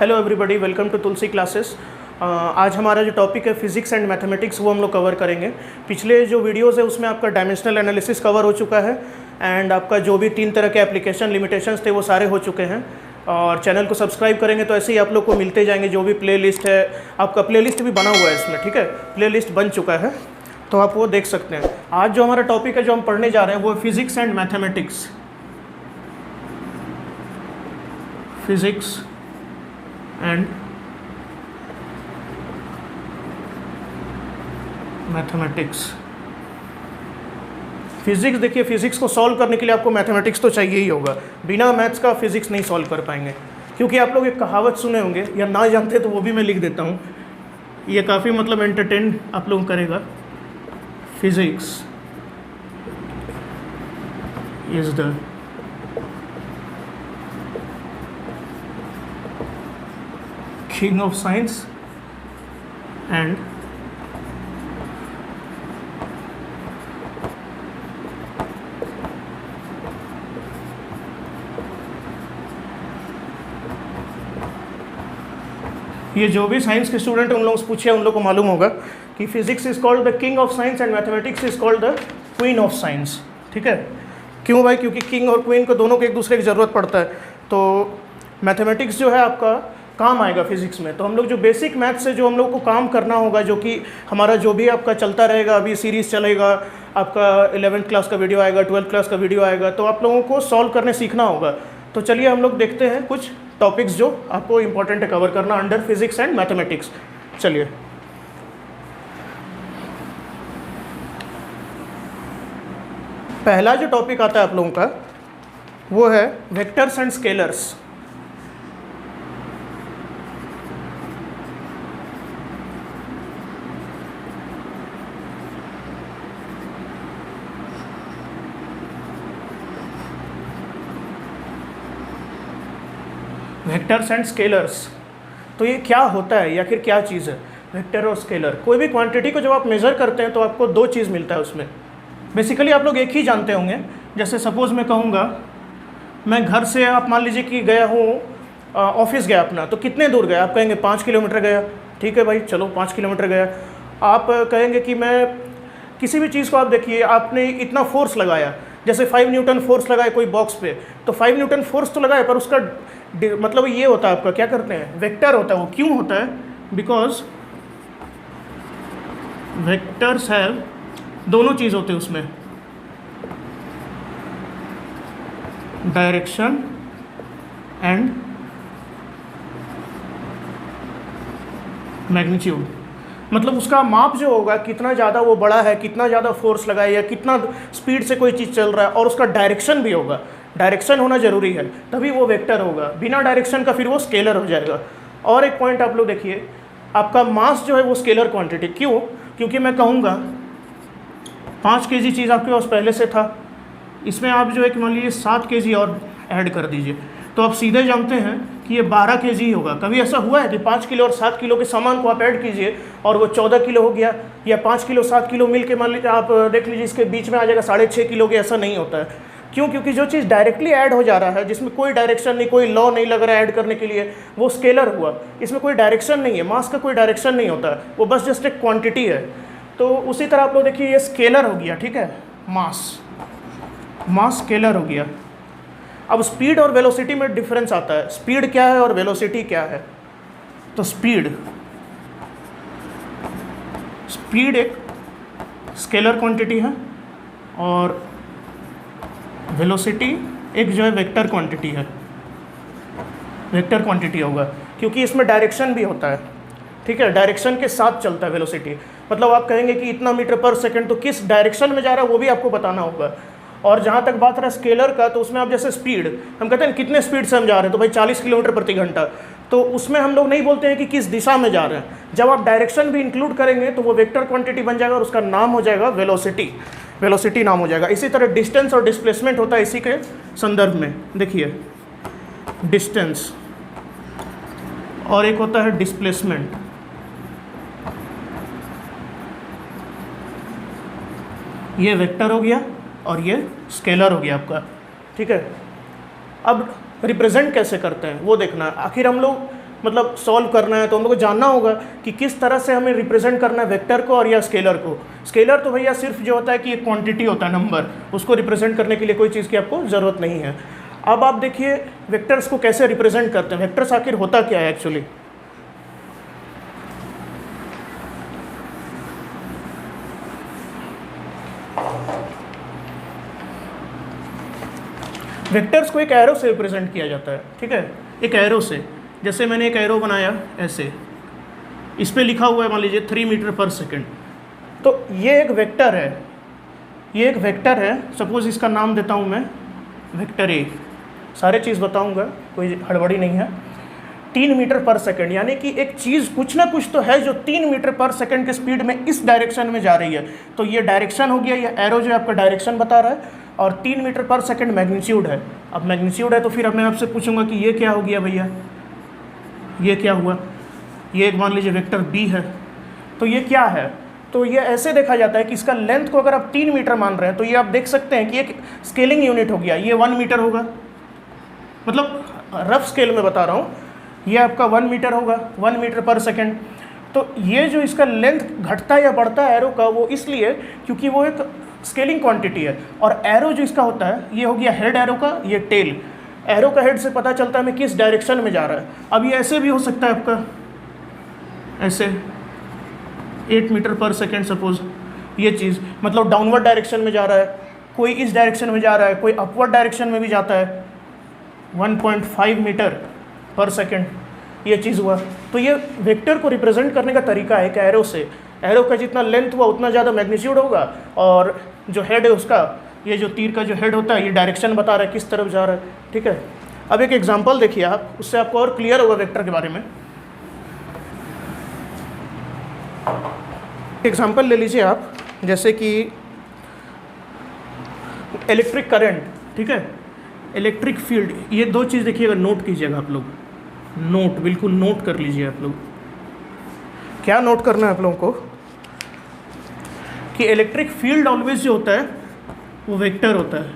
Hello everybody, welcome to Tulsi classes. आज हमारा जो टॉपिक है फिजिक्स एंड मैथमेटिक्स वो हम लोग कवर करेंगे। पिछले जो वीडियोस है उसमें आपका डायमेंशनल एनालिसिस कवर हो चुका है एंड आपका जो भी 3 तरह के एप्लीकेशन लिमिटेशंस थे वो सारे हो चुके हैं। और चैनल को सब्सक्राइब करेंगे तो ऐसे ही आप लोग को मिलते जाएंगे जो भी प्लेलिस्ट है। आपका प्लेलिस्ट भी बना हुआ है इसमें, ठीक है, प्लेलिस्ट बन चुका है तो आप वो देख सकते हैं। आज जो हमारा टॉपिक है जो हम पढ़ने जा रहे हैं वो है physics and mathematics. Physics and mathematics. Physics, देखिए फिजिक्स को सॉल्व करने के लिए आपको मैथमेटिक्स तो चाहिए ही होगा। बिना मैथ्स का फिजिक्स नहीं सॉल्व कर पाएंगे, क्योंकि आप लोग एक कहावत सुने होंगे या ना जानते तो वो भी मैं लिख देता हूँ। ये काफ़ी मतलब एंटरटेन आप लोग करेगा। Physics is the king of science and ये जो भी साइंस के स्टूडेंट उन लोगों से पूछे उन लोगों को मालूम होगा कि physics is called the king of science and mathematics is called the queen of science. ठीक है, क्यों भाई? क्योंकि किंग और क्वीन को दोनों को एक दूसरे की ज़रूरत पड़ता है। तो मैथमेटिक्स जो है आपका काम आएगा फिजिक्स में। तो हम लोग जो बेसिक मैथ्स से जो हम लोग को काम करना होगा, जो कि हमारा जो भी आपका चलता रहेगा, अभी सीरीज़ चलेगा, आपका 11th क्लास का वीडियो आएगा, 12th क्लास का वीडियो आएगा, तो आप लोगों को सॉल्व करने सीखना होगा। तो चलिए हम लोग देखते हैं कुछ टॉपिक्स जो आपको इंपॉर्टेंट है कवर करना अंडर फिजिक्स एंड मैथमेटिक्स। चलिए, पहला जो टॉपिक आता है आप लोगों का वो है vectors and scalars. Vectors and scalars, तो ये क्या होता है या फिर क्या चीज़ है? वेक्टर और स्केलर, कोई भी क्वांटिटी को जब आप मेज़र करते हैं तो आपको 2 चीज़ मिलता है उसमें। बेसिकली आप लोग एक ही जानते होंगे। जैसे सपोज़ मैं कहूँगा, मैं घर से, आप मान लीजिए कि गया हूँ ऑफिस गया अपना, तो कितने दूर गया? आप कहेंगे 5 किलोमीटर गया। ठीक है भाई, चलो 5 किलोमीटर गया। आप कहेंगे कि मैं किसी भी चीज़ को, आप देखिए आपने इतना फोर्स लगाया, जैसे 5 न्यूटन फोर्स लगाए कोई बॉक्स पे, तो 5 न्यूटन फोर्स तो लगाए, पर उसका मतलब ये होता है आपका, क्या करते हैं, वेक्टर होता है। वो क्यों होता है? बिकॉज वेक्टर्स हैव, दोनों चीज़ होते हैं उसमें, डायरेक्शन एंड मैग्नीट्यूड। मतलब उसका माप जो होगा, कितना ज़्यादा वो बड़ा है, कितना ज़्यादा फोर्स लगाए या कितना स्पीड से कोई चीज़ चल रहा है, और उसका डायरेक्शन भी होगा। डायरेक्शन होना जरूरी है, तभी वो वेक्टर होगा। बिना डायरेक्शन का फिर वो स्केलर हो जाएगा। और एक पॉइंट आप लोग देखिए, आपका मास जो है वो स्केलर क्वांटिटी। क्यों? क्योंकि मैं कहूँगा 5 kg चीज़ आपके पास पहले से था, इसमें आप जो है कि मान लीजिए 7 kg और ऐड कर दीजिए, तो आप सीधे जानते हैं कि ये 12 kg होगा। कभी ऐसा हुआ है कि 5 किलो और 7 किलो के सामान को आप ऐड कीजिए और वो 14 किलो हो गया, या 5 किलो 7 किलो मिल के मान लीजिए आप देख लीजिए इसके बीच में आ जाएगा 6.5 किलो के? ऐसा नहीं होता है। क्यों? क्योंकि जो चीज़ डायरेक्टली ऐड हो जा रहा है, जिसमें कोई डायरेक्शन नहीं, कोई लॉ नहीं लग रहा है ऐड करने के लिए, वो स्केलर हुआ। इसमें कोई डायरेक्शन नहीं है, मास का कोई डायरेक्शन नहीं होता है, वो बस जस्ट एक क्वांटिटी है। तो उसी तरह आप लोग देखिए, ये स्केलर हो गया, ठीक है, मास स्केलर हो गया। अब स्पीड और वेलोसिटी में डिफरेंस आता है। स्पीड क्या है और वेलोसिटी क्या है? तो स्पीड एक स्केलर क्वांटिटी है और वेलोसिटी एक जो है वेक्टर क्वांटिटी है। वेक्टर क्वांटिटी होगा क्योंकि इसमें डायरेक्शन भी होता है। ठीक है, डायरेक्शन के साथ चलता है वेलोसिटी। मतलब आप कहेंगे कि इतना मीटर पर सेकंड, तो किस डायरेक्शन में जा रहा है वो भी आपको बताना होगा। और जहाँ तक बात रहा स्केलर का, तो उसमें आप जैसे स्पीड, हम कहते हैं कितने स्पीड से हम जा रहे हैं, तो भाई 40 किलोमीटर प्रति घंटा। तो उसमें हम लोग नहीं बोलते हैं कि किस दिशा में जा रहे हैं। जब आप डायरेक्शन भी इंक्लूड करेंगे तो वो वेक्टर क्वांटिटी बन जाएगा और उसका नाम हो जाएगा वेलोसिटी। वेलोसिटी नाम हो जाएगा। इसी तरह डिस्टेंस और डिस्प्लेसमेंट होता है इसी के संदर्भ में। देखिए, डिस्टेंस और एक होता है डिस्प्लेसमेंट। ये वेक्टर हो गया और ये स्केलर हो गया आपका। ठीक है, अब रिप्रेजेंट कैसे करते हैं वो देखना है। आखिर हम लोग मतलब सॉल्व करना है तो हम लोग को जानना होगा कि किस तरह से हमें रिप्रेजेंट करना है वेक्टर को और या स्केलर को। स्केलर तो भैया सिर्फ जो होता है कि एक क्वांटिटी होता है, नंबर, उसको रिप्रेजेंट करने के लिए कोई चीज़ की आपको ज़रूरत नहीं है। अब आप देखिए वेक्टर्स को कैसे रिप्रेजेंट करते हैं, वेक्टर्स आखिर होता क्या है एक्चुअली। वेक्टर्स को एक एरो से रिप्रेजेंट किया जाता है, ठीक है, एक एरो से। जैसे मैंने एक एरो बनाया ऐसे, इस पे लिखा हुआ है मान लीजिए 3 मीटर पर सेकेंड, तो ये एक वेक्टर है, ये एक वेक्टर है। सपोज इसका नाम देता हूँ मैं वेक्टर ए, सारे चीज़ बताऊँगा, कोई हड़बड़ी नहीं है। 3 मीटर पर सेकेंड यानी कि एक चीज़ कुछ ना कुछ तो है जो 3 मीटर पर सेकेंड के स्पीड में इस डायरेक्शन में जा रही है, तो ये डायरेक्शन हो गया, ये एरो जो है आपका डायरेक्शन बता रहा है, और 3 मीटर पर सेकेंड मैग्नीट्यूड है। अब मैग्नीट्यूड है तो फिर अब मैं आपसे पूछूंगा कि ये क्या हो गया भैया, ये क्या हुआ, ये एक मान लीजिए वेक्टर बी है, तो ये क्या है, तो ये ऐसे देखा जाता है कि इसका लेंथ को अगर आप 3 मीटर मान रहे हैं तो ये आप देख सकते हैं कि एक स्केलिंग यूनिट हो गया, ये 1 मीटर होगा, मतलब रफ स्केल में बता रहा हूँ, ये आपका 1 मीटर होगा, 1 मीटर पर सेकेंड। तो ये जो इसका लेंथ घटता या बढ़ता है एरो का, वो इसलिए क्योंकि वो एक स्केलिंग क्वांटिटी है। और एरो जो इसका होता है, ये हो गया हेड एरो का, ये टेल। एरो का हेड से पता चलता है मैं किस डायरेक्शन में जा रहा है। अब ये ऐसे भी हो सकता है आपका, ऐसे 8 मीटर पर सेकेंड सपोज, ये चीज़ मतलब डाउनवर्ड डायरेक्शन में जा रहा है, कोई इस डायरेक्शन में जा रहा है, कोई अपवर्ड डायरेक्शन में भी जाता है, 1.5 मीटर पर सेकेंड, ये चीज़ हुआ। तो ये वेक्टर को रिप्रेजेंट करने का तरीका है कि एरो से, एरो का जितना लेंथ हुआ उतना ज़्यादा मैग्नीट्यूड होगा, और जो हेड है उसका, ये जो तीर का जो हेड होता है, ये डायरेक्शन बता रहा है किस तरफ जा रहा है, ठीक है। अब एक एग्जांपल देखिए आप, उससे आपको और क्लियर होगा वेक्टर के बारे में। एग्जांपल ले लीजिए आप, जैसे कि इलेक्ट्रिक करंट, ठीक है, इलेक्ट्रिक फील्ड, ये दो चीज़ देखिएगा, नोट कीजिएगा आप लोग, नोट, बिल्कुल नोट कर लीजिए आप लोग। क्या नोट करना है आप लोगों को कि इलेक्ट्रिक फील्ड ऑलवेज जो होता है वो वेक्टर होता है।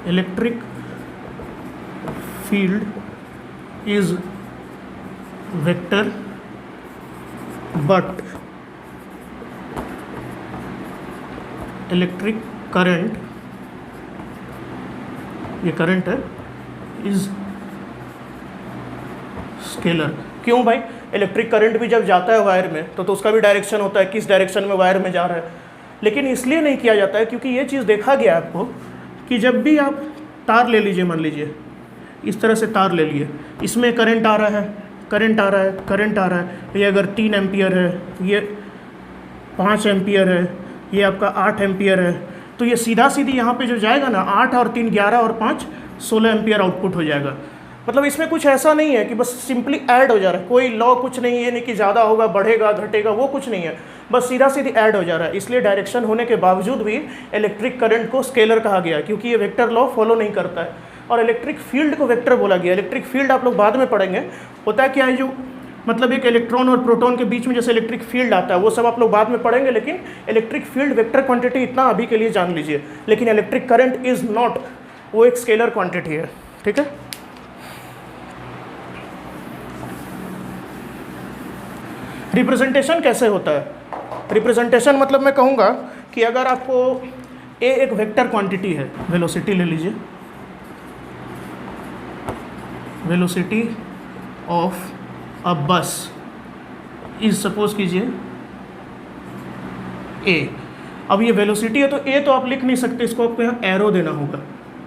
Electric field is vector but electric current, ये करंट है, इज स्केलर। क्यों भाई, इलेक्ट्रिक करंट भी जब जाता है वायर में तो उसका भी डायरेक्शन होता है, किस डायरेक्शन में वायर में जा रहा है। लेकिन इसलिए नहीं किया जाता है क्योंकि ये चीज़ देखा गया आपको कि जब भी आप तार ले लीजिए, मान लीजिए इस तरह से तार ले लिए, इसमें करंट आ रहा है, करंट आ रहा है, करंट आ रहा है, ये अगर 3 एम्पियर है, ये 5 एम्पियर है, ये आपका 8 एम्पियर है, तो ये सीधा सीधी यहाँ पे जो जाएगा ना, 8 और 3 11 और 5 16 एम्पियर आउटपुट हो जाएगा। मतलब इसमें कुछ ऐसा नहीं है कि बस सिंपली ऐड हो जा रहा है, कोई लॉ कुछ नहीं है, नहीं कि ज़्यादा होगा बढ़ेगा घटेगा, वो कुछ नहीं है, बस सीधा सीधी ऐड हो जा रहा है। इसलिए डायरेक्शन होने के बावजूद भी इलेक्ट्रिक करंट को स्केलर कहा गया क्योंकि ये वेक्टर लॉ फॉलो नहीं करता है। और इलेक्ट्रिक फील्ड को वेक्टर बोला गया। इलेक्ट्रिक फील्ड आप लोग बाद में पढ़ेंगे, होता है क्या है, जो मतलब एक इलेक्ट्रॉन और प्रोटॉन के बीच में जैसे इलेक्ट्रिक फील्ड आता है वो सब आप लोग बाद में पढ़ेंगे, लेकिन इलेक्ट्रिक फील्ड वेक्टर क्वांटिटी इतना अभी के लिए जान लीजिए। लेकिन इलेक्ट्रिक करंट इज़ नॉट, वो एक स्केलर क्वांटिटी है, ठीक है। रिप्रेजेंटेशन कैसे होता है? रिप्रेजेंटेशन मतलब मैं कहूँगा कि अगर आपको ए एक वेक्टर क्वांटिटी है, वेलोसिटी ले लीजिए, वेलोसिटी ऑफ अ बस इज सपोज कीजिए ए। अब ये वेलोसिटी है तो ए तो आप लिख नहीं सकते, इसको आपको यहाँ एरो देना होगा,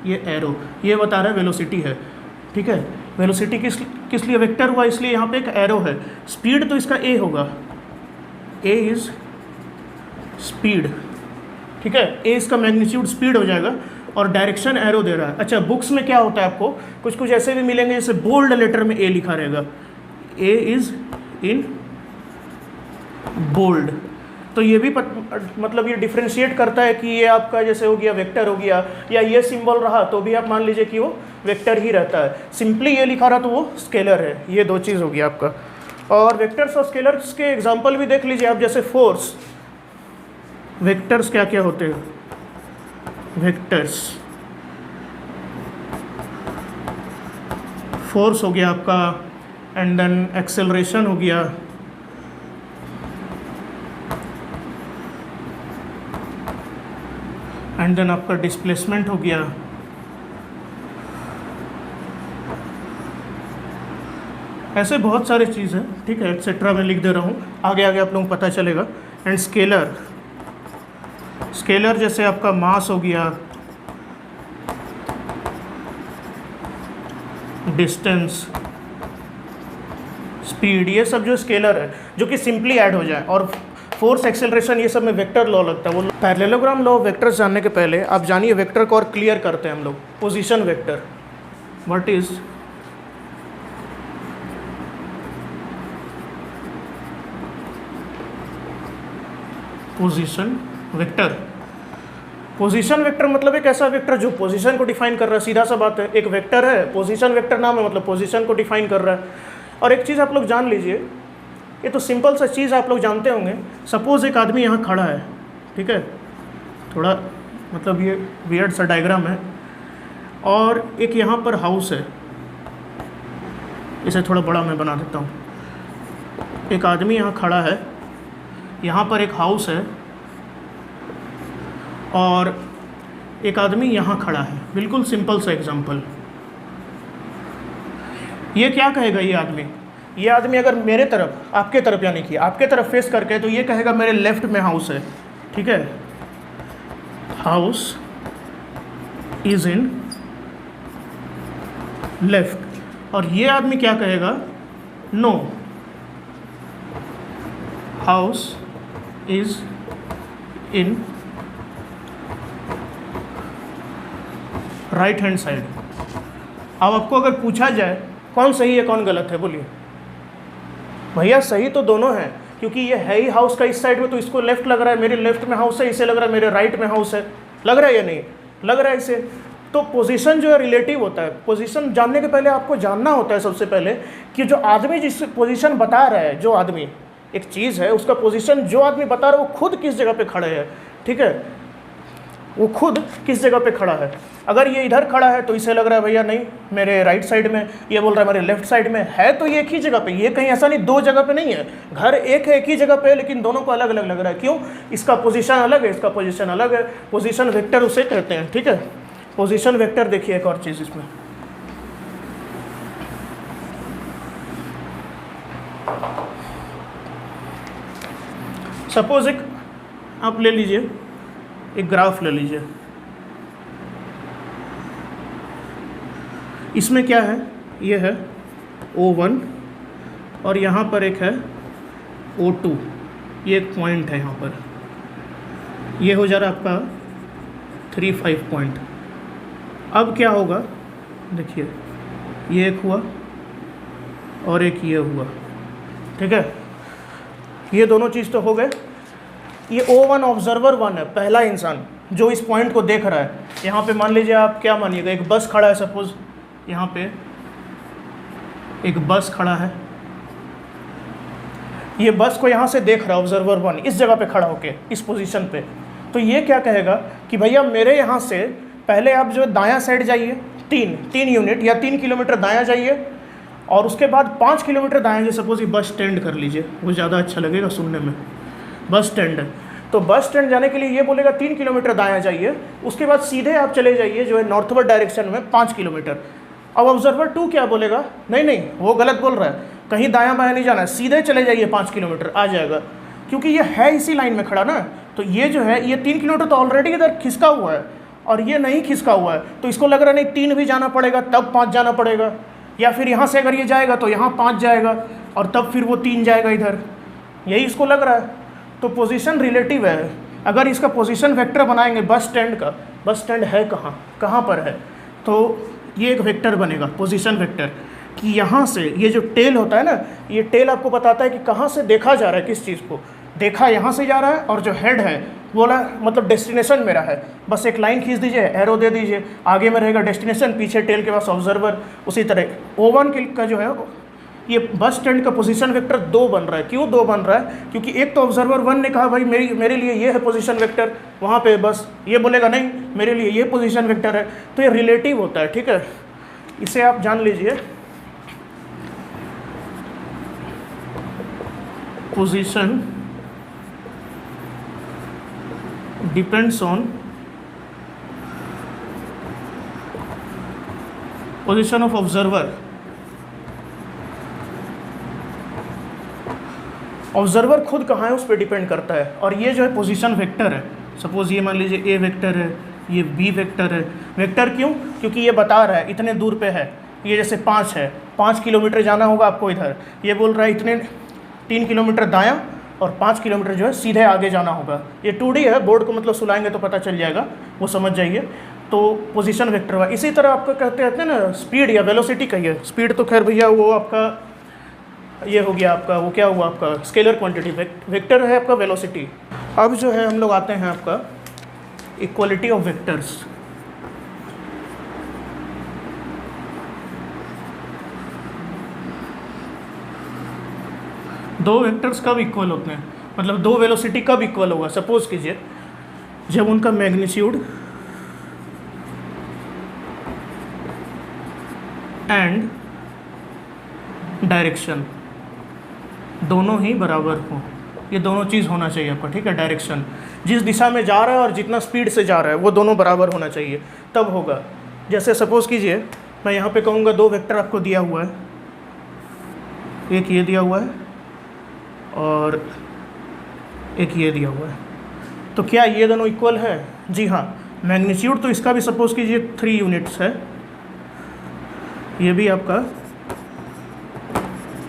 ये एरो ये बता रहा है वेलोसिटी है, ठीक है। वेलोसिटी किस लिए वेक्टर हुआ, इसलिए यहाँ पे एक एरो है। स्पीड तो इसका ए होगा, ए इज स्पीड, ठीक है, ए इसका मैग्नीट्यूड स्पीड हो जाएगा, और डायरेक्शन एरो दे रहा है। अच्छा, बुक्स में क्या होता है आपको कुछ कुछ ऐसे भी मिलेंगे जैसे बोल्ड लेटर में ए लिखा रहेगा, ए इज इन बोल्ड, तो ये भी मतलब ये डिफ्रेंशिएट करता है कि ये आपका जैसे हो गया वेक्टर हो गया, या ये सिंबल रहा तो भी आप मान लीजिए कि वो वेक्टर ही रहता है। सिंपली ये लिखा रहा तो वो स्केलर है। ये दो चीज़ हो गया आपका। और वेक्टर्स और स्केलर्स के एग्जांपल भी देख लीजिए आप, जैसे फोर्स, वेक्टर्स क्या क्या होते हैं, वेक्टर्स, फोर्स हो गया आपका एंड देन एक्सेलरेशन हो गया, एंड देन आपका डिस्प्लेसमेंट हो गया, ऐसे बहुत सारी चीज़ है, ठीक है, एक्सेट्रा मैं लिख दे रहा हूँ, आगे आगे आप लोगों को पता चलेगा। एंड स्केलर, स्केलर जैसे आपका मास हो गया, डिस्टेंस, स्पीड, ये सब जो स्केलर है जो कि सिंपली ऐड हो जाए, और फोर्स, एक्सेलरेशन, ये सब में वेक्टर लॉ लगता है। वो पैरेललोग्राम लॉ वेक्टर्स जानने के पहले आप जानिए वेक्टर को और क्लियर करते हैं हम लोग। Position vector, what is position vector? Position vector मतलब एक ऐसा वेक्टर जो पोजीशन को डिफाइन कर रहा है, सीधा सा बात है। एक वेक्टर है, पोजीशन वेक्टर नाम है, मतलब पोजीशन को डिफाइन कर रहा है। और एक चीज़ आप लोग जान लीजिए, ये तो सिंपल सा चीज़ आप लोग जानते होंगे। सपोज़ एक आदमी यहाँ खड़ा है, ठीक है, थोड़ा मतलब ये वियर्ड सा डायग्राम है, और एक यहाँ पर हाउस है, इसे थोड़ा बड़ा मैं बना देता हूँ। एक आदमी यहाँ खड़ा है, यहाँ पर एक हाउस है, और एक आदमी यहाँ खड़ा है। बिल्कुल सिंपल सा एग्जांपल। ये क्या कहेगा ये आदमी अगर मेरे तरफ, आपके तरफ यानी कि आपके तरफ फेस करके, तो ये कहेगा मेरे लेफ्ट में हाउस है, ठीक है, हाउस इज इन लेफ्ट। और ये आदमी क्या कहेगा, no, house is in right hand side. अब आपको अगर पूछा जाए कौन सही है कौन गलत है, बोलिए। भैया सही तो दोनों हैं, क्योंकि ये है ही हाउस का इस साइड में, तो इसको लेफ्ट लग रहा है, मेरे लेफ्ट में हाउस है, इसे लग रहा है मेरे राइट में हाउस है। लग रहा है या नहीं लग रहा है इसे? तो पोजीशन जो है रिलेटिव होता है। पोजीशन जानने के पहले आपको जानना होता है सबसे पहले कि जो आदमी जिस पोजीशन बता रहा है, जो आदमी, एक चीज़ है उसका पोजीशन जो आदमी बता रहा है वो खुद किस जगह पे खड़े है, ठीक है, वो खुद किस जगह पे खड़ा है। अगर ये इधर खड़ा है तो इसे लग रहा है भैया नहीं मेरे राइट साइड में, ये बोल रहा है मेरे लेफ्ट साइड में है, तो ये एक ही जगह पे, ये कहीं ऐसा नहीं दो जगह पे नहीं है, घर एक है, एक ही जगह पे है, लेकिन दोनों को अलग अलग लग रहा है। क्यों? इसका पोजीशन अलग है, इसका पोजीशन अलग है। पोजीशन वेक्टर उसे कहते हैं, ठीक है। पोजीशन वेक्टर देखिए एक और चीज़ इसमें, सपोज एक आप ले लीजिए, एक ग्राफ ले लीजिए, इसमें क्या है, ये है O1 और यहाँ पर एक है O2, ये एक पॉइंट है यहाँ पर, ये हो जा रहा है आपका 3-5 पॉइंट। अब क्या होगा, देखिए ये एक हुआ और एक ये हुआ, ठीक है, ये दोनों चीज़ तो हो गए। ये O1 ऑब्जर्वर 1 है, पहला इंसान जो इस पॉइंट को देख रहा है। यहाँ पे मान लीजिए आप क्या मानिएगा, एक बस खड़ा है, सपोज यहाँ पे एक बस खड़ा है, ये बस को यहाँ से देख रहा है ऑब्जर्वर 1, इस जगह पे खड़ा होके इस पोजीशन पे। तो ये क्या कहेगा कि भैया मेरे यहाँ से पहले आप जो दायां साइड जाइए 3 यूनिट या 3 किलोमीटर दायां जाइए, और उसके बाद 5 किलोमीटर दायां जाइए। सपोज ये बस स्टैंड कर लीजिए, वो ज़्यादा अच्छा लगेगा सुनने में, बस स्टैंड है, तो बस स्टैंड जाने के लिए ये बोलेगा 3 किलोमीटर दायां जाइए, उसके बाद सीधे आप चले जाइए जो है नॉर्थवर्ड डायरेक्शन में 5 किलोमीटर। अब ऑब्जर्वर 2 क्या बोलेगा, नहीं वो गलत बोल रहा है, कहीं दायां बायां नहीं जाना है, सीधे चले जाइए 5 किलोमीटर, आ जाएगा, क्योंकि ये है इसी लाइन में खड़ा ना। तो ये जो है ये 3 किलोमीटर तो ऑलरेडी इधर खिसका हुआ है और ये नहीं खिसका हुआ है, तो इसको लग रहा है नहीं 3 भी जाना पड़ेगा तब 5 जाना पड़ेगा, या फिर यहाँ से अगर ये जाएगा तो यहाँ 5 जाएगा और तब फिर वो 3 जाएगा इधर, यही इसको लग रहा है। तो पोजीशन रिलेटिव है। अगर इसका पोजीशन वेक्टर बनाएंगे बस स्टैंड का, बस स्टैंड है कहाँ पर है, तो ये एक वेक्टर बनेगा पोजीशन वेक्टर, कि यहाँ से ये जो टेल होता है ना, ये टेल आपको बताता है कि कहाँ से देखा जा रहा है, किस चीज़ को देखा यहाँ से जा रहा है, और जो हेड है बोला मतलब डेस्टिनेशन मेरा है, बस एक लाइन खींच दीजिए, एरो दे दीजिए, आगे में रहेगा डेस्टिनेशन, पीछे टेल के पास ऑब्जर्वर। उसी तरह O1 का जो है ये बस स्टैंड का पोजीशन वेक्टर 2 बन रहा है। क्यों 2 बन रहा है? क्योंकि एक तो ऑब्जर्वर 1 ने कहा भाई मेरे लिए ये है पोजीशन वेक्टर, वहाँ पे बस ये बोलेगा नहीं मेरे लिए ये पोजीशन वेक्टर है, तो ये रिलेटिव होता है, ठीक है, इसे आप जान लीजिए। Position depends on position of observer. Observer खुद कहाँ है उस पर डिपेंड करता है। और ये जो है पोजीशन वेक्टर है, सपोज ये मान लीजिए ए वेक्टर है, ये बी वेक्टर है। वेक्टर क्यों? क्योंकि ये बता रहा है इतने दूर पे है। ये जैसे 5 है, 5 किलोमीटर जाना होगा आपको इधर, ये बोल रहा है इतने 3 किलोमीटर दायां और 5 किलोमीटर जो है सीधे आगे जाना होगा। ये 2D है, बोर्ड को मतलब सुलाएंगे तो पता चल जाएगा, वो समझ जाइए। तो पोजीशन वेक्टर हुआ। इसी तरह आपका कहते हैं ना स्पीड या वेलोसिटी कहिए। स्पीड तो खैर भैया वो आपका ये हो गया, आपका वो क्या हुआ, आपका स्केलर क्वांटिटी। वेक्टर है आपका वेलोसिटी। अब जो है हम लोग आते हैं आपका इक्वलिटी ऑफ वेक्टर्स। दो वेक्टर्स कब इक्वल होते हैं, मतलब दो वेलोसिटी कब इक्वल होगा? सपोज कीजिए जब उनका मैग्नीट्यूड एंड डायरेक्शन दोनों ही बराबर हो। ये दोनों चीज़ होना चाहिए आपका, ठीक है। डायरेक्शन जिस दिशा में जा रहा है और जितना स्पीड से जा रहा है वो दोनों बराबर होना चाहिए, तब होगा। जैसे सपोज़ कीजिए मैं यहाँ पे कहूँगा दो वेक्टर आपको दिया हुआ है, एक ये दिया हुआ है और एक ये दिया हुआ है, तो क्या ये दोनों इक्वल है? जी हाँ। मैग्नीट्यूड तो इसका भी सपोज़ कीजिए 3 यूनिट्स है, ये भी आपका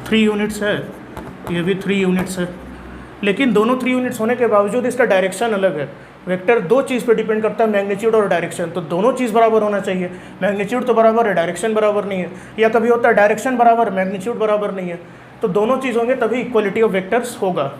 3 यूनिट्स है, ये भी 3 यूनिट्स है। लेकिन दोनों 3 यूनिट्स होने के बावजूद इसका डायरेक्शन अलग है। वेक्टर दो चीज़ पे डिपेंड करता है, मैग्नीट्यूड और डायरेक्शन। तो दोनों चीज़ बराबर होना चाहिए। मैग्नीट्यूड तो बराबर है, डायरेक्शन बराबर नहीं है। या कभी होता है डायरेक्शन बराबर, मैग्नीट्यूड बराबर नहीं है। तो दोनों चीज़ होंगे तभी इक्वलिटी ऑफ वेक्टर्स होगा।